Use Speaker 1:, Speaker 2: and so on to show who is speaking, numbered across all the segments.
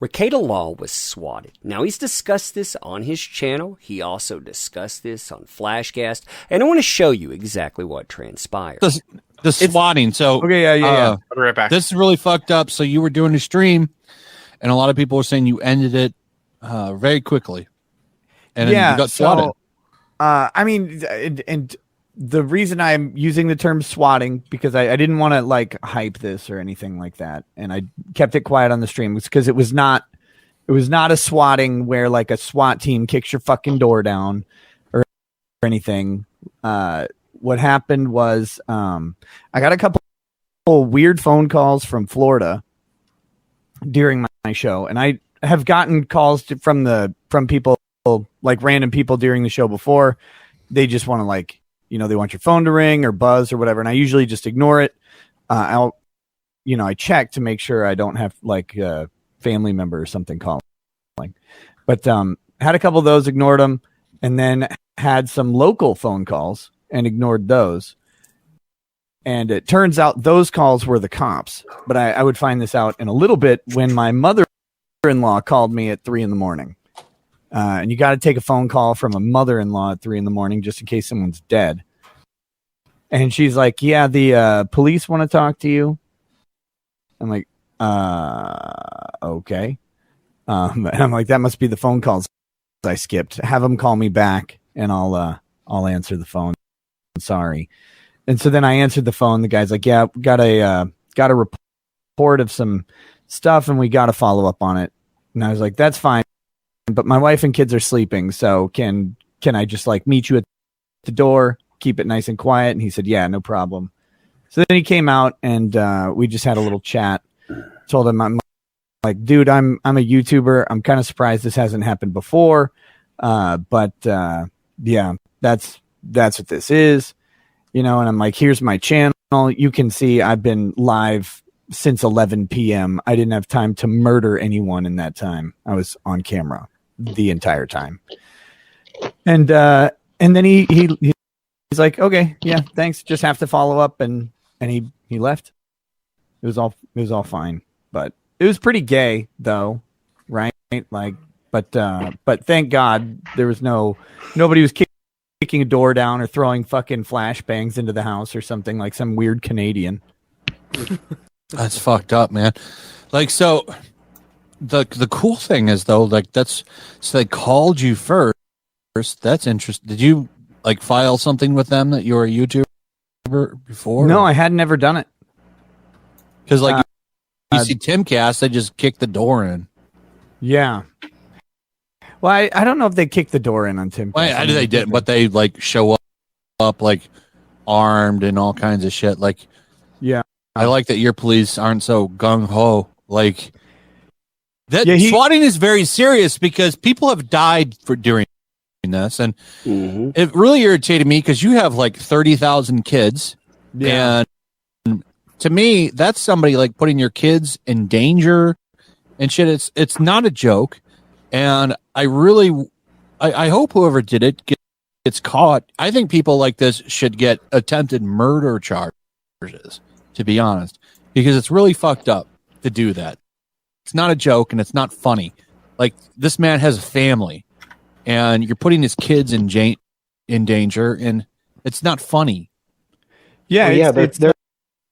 Speaker 1: Rekieta Law was swatted. Now, he's discussed this on his channel. He also discussed this on Flashcast. And I want to show you exactly what transpired.
Speaker 2: The swatting. So,
Speaker 3: okay, yeah.
Speaker 4: I'll be right back.
Speaker 2: This is really fucked up. So you were doing a stream, and a lot of people were saying you ended it very quickly. And then you got swatted.
Speaker 3: I mean, and the reason I'm using the term swatting, because I didn't want to like hype this or anything like that, and I kept it quiet on the stream, was because it was not a swatting where like a SWAT team kicks your fucking door down or anything. What happened was I got a couple weird phone calls from Florida during my show, and I have gotten calls from people, like random people during the show before. They just want to like, they want your phone to ring or buzz or whatever. And I usually just ignore it. I check to make sure I don't have like a family member or something calling. But had a couple of those, ignored them, and then had some local phone calls and ignored those. And it turns out those calls were the cops. But I would find this out in a little bit when my mother-in-law called me at 3 a.m. And you got to take a phone call from a mother-in-law at 3 a.m. just in case someone's dead. And she's like, yeah, the police want to talk to you. I'm like, okay. And I'm like, that must be the phone calls I skipped. Have them call me back and I'll answer the phone. Sorry. And so then I answered the phone. The guy's like, yeah, got a report of some stuff and we got to follow up on it. And I was like, that's fine. But my wife and kids are sleeping, so can I just like meet you at the door, keep it nice and quiet? And he said, yeah, no problem. So then he came out and we just had a little chat. Told him, I'm like, dude, I'm a YouTuber. I'm kind of surprised this hasn't happened before. But yeah, that's what this is, and I'm like, here's my channel. You can see I've been live since 11 p.m. I didn't have time to murder anyone in that time. I was on camera the entire time. And then he's like, okay, yeah, thanks. Just have to follow up. And he left. It was all fine, but it was pretty gay though. Right. Like, but thank God there was nobody was kicking a door down or throwing fucking flashbangs into the house or something like some weird Canadian.
Speaker 2: That's fucked up, man. Like, so the cool thing is though, like so they called you first. That's interesting. Did you like file something with them that you were a YouTuber before?
Speaker 3: No, I had never done it.
Speaker 2: Because like you see Timcast, they just kick the door in.
Speaker 3: Yeah. Well, I don't know if they kicked the door in on Timcast.
Speaker 2: Well, they didn't, but they like show up like armed and all kinds of shit. Like,
Speaker 3: yeah.
Speaker 2: I like that your police aren't so gung ho. Like that, swatting is very serious because people have died during this, and it really irritated me because you have like 30,000 kids, and to me, that's somebody like putting your kids in danger and shit. It's not a joke, and I hope whoever did it gets caught. I think people like this should get attempted murder charges. To be honest, because it's really fucked up to do that. It's not a joke and it's not funny. Like, this man has a family and you're putting his kids in danger, and it's not funny.
Speaker 5: Yeah, they're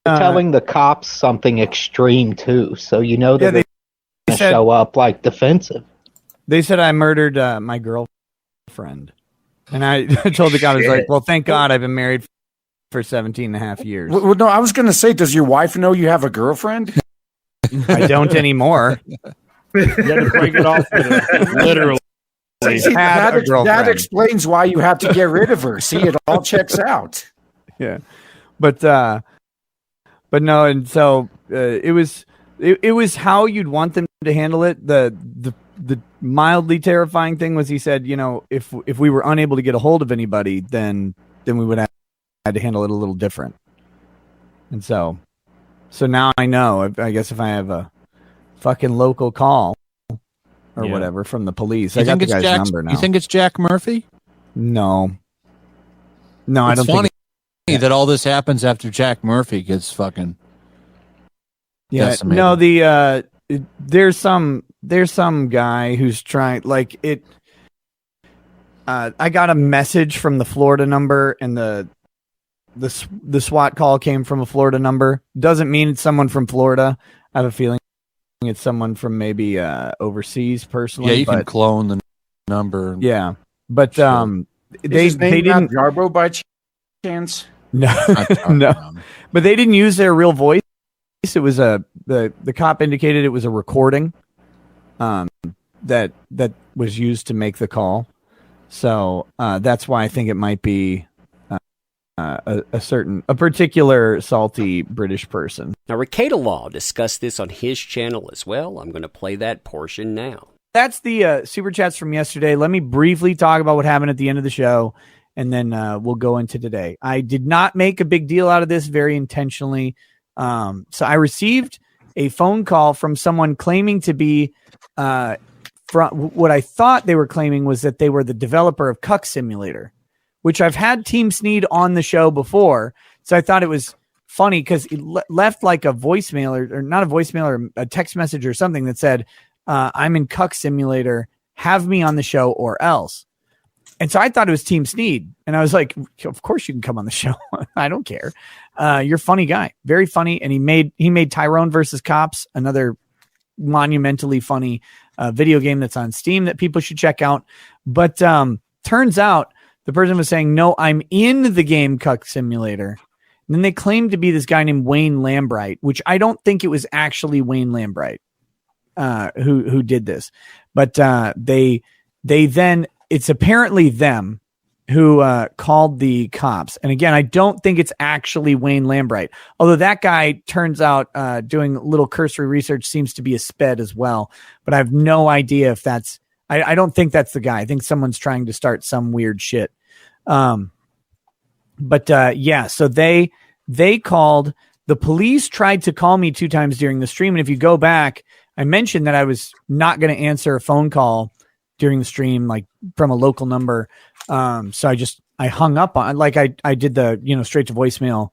Speaker 5: telling the cops something extreme too, so they're going to show up like defensive.
Speaker 3: They said I murdered my girlfriend, and I told the guy, I was like, well, thank God I've been married for 17 and a half years.
Speaker 4: Well, no, I was going to say, does your wife know you have a girlfriend?
Speaker 3: I don't anymore.
Speaker 6: You had to break it off with her. Literally.
Speaker 4: See, that explains why you have to get rid of her. See, it all checks out.
Speaker 3: Yeah. But no, and so it was how you'd want them to handle it. The mildly terrifying thing was, he said, if we were unable to get a hold of anybody, then we would have to handle it a little different. And so now I know, I guess if I have a fucking local call or whatever from the police, I got the guy's number now.
Speaker 2: You think it's Jack Murphy?
Speaker 3: No, I don't think.
Speaker 2: It's funny that all this happens after Jack Murphy gets fucking decimated.
Speaker 3: No, there's some there's some guy who's trying like it. I got a message from the Florida number, and the SWAT call came from a Florida number. Doesn't mean it's someone from Florida. I have a feeling it's someone from maybe overseas personally.
Speaker 2: Yeah, you can clone the number.
Speaker 3: Yeah, but
Speaker 4: Is his name
Speaker 3: didn't
Speaker 4: Jarbo by chance.
Speaker 3: No, no, but they didn't use their real voice. It was the cop indicated it was a recording that was used to make the call. So that's why I think it might be a particular salty British person.
Speaker 1: Now, Rekieta Law discussed this on his channel as well. I'm going to play that portion now.
Speaker 3: That's the super chats from yesterday. Let me briefly talk about what happened at the end of the show, and then we'll go into today. I did not make a big deal out of this very intentionally. So I received a phone call from someone claiming to be from what I thought they were claiming was that they were the developer of Cuck Simulator, which I've had Team Sneed on the show before. So I thought it was funny because it left like a voicemail or not a voicemail or a text message or something that said, I'm in Cuck Simulator, have me on the show or else. And so I thought it was Team Sneed. And I was like, of course you can come on the show. I don't care. You're a funny guy, very funny. And he made Tyrone versus Cops, another monumentally funny video game that's on Steam that people should check out. But turns out the person was saying, no, I'm in the game Cuck Simulator. And then they claimed to be this guy named Wayne Lambright, which I don't think it was actually Wayne Lambright who did this. But they then, it's apparently them who called the cops. And again, I don't think it's actually Wayne Lambright, although that guy turns out doing a little cursory research seems to be a sped as well. But I have no idea if that's, I don't think that's the guy. I think someone's trying to start some weird shit. Yeah, so they called, the police tried to call me 2 times during the stream. And if you go back, I mentioned that I was not going to answer a phone call during the stream, like from a local number. So I hung up on, like I did the, straight to voicemail,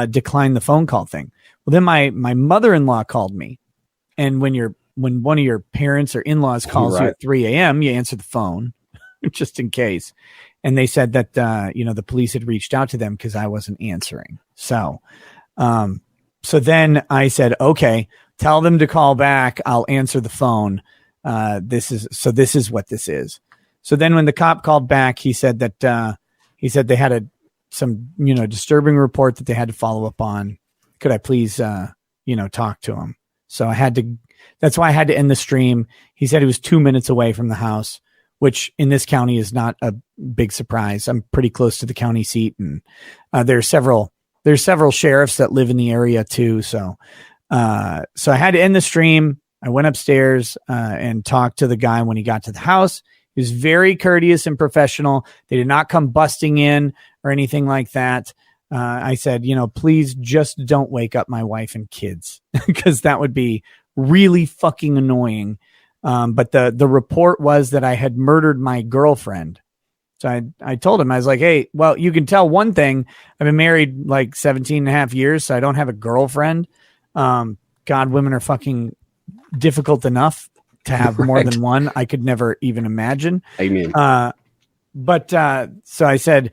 Speaker 3: decline the phone call thing. Well, then my mother-in-law called me. And when one of your parents or in-laws calls you at 3 a.m., you answer the phone just in case. And they said that, the police had reached out to them because I wasn't answering. So then I said, okay, tell them to call back. I'll answer the phone. This is what this is. So then when the cop called back, he said that they had some disturbing report that they had to follow up on. Could I please talk to him? So that's why I had to end the stream. He said he was 2 minutes away from the house, which in this county is not a big surprise. I'm pretty close to the county seat, and there's several sheriffs that live in the area too. So I had to end the stream. I went upstairs and talked to the guy when he got to the house. He was very courteous and professional. They did not come busting in or anything like that. I said, please just don't wake up my wife and kids because that would be really fucking annoying. But the report was that I had murdered my girlfriend. So I told him, I was like, hey, well, you can tell one thing. I've been married like 17 and a half years, so I don't have a girlfriend. God, women are fucking difficult enough to have more than one. I could never even imagine.
Speaker 1: Amen.
Speaker 3: So I said,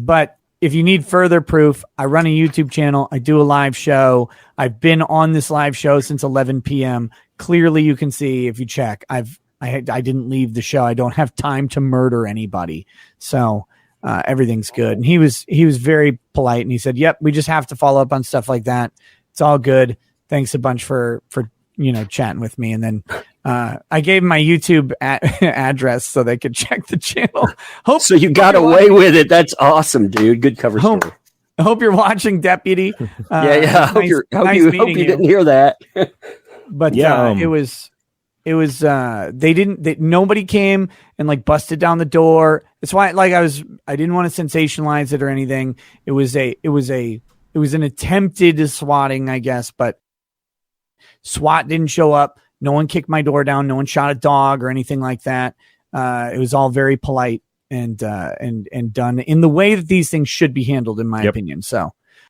Speaker 3: but if you need further proof, I run a YouTube channel. I do a live show. I've been on this live show since 11 p.m. Clearly you can see if you check, I didn't leave the show. I don't have time to murder anybody. So, everything's good. And he was very polite and he said, yep, we just have to follow up on stuff like that. It's all good. Thanks a bunch for chatting with me. And then I gave him my YouTube address so they could check the channel.
Speaker 1: So you got away with it. That's awesome, dude. Good cover story.
Speaker 3: I hope you're watching, Deputy.
Speaker 1: Yeah. I hope you didn't hear that.
Speaker 3: But nobody came and like busted down the door. That's why I didn't want to sensationalize it or anything. It was an attempted swatting, I guess, but SWAT didn't show up. No one kicked my door down. No one shot a dog or anything like that. It was all very polite and done in the way that these things should be handled, in my opinion. So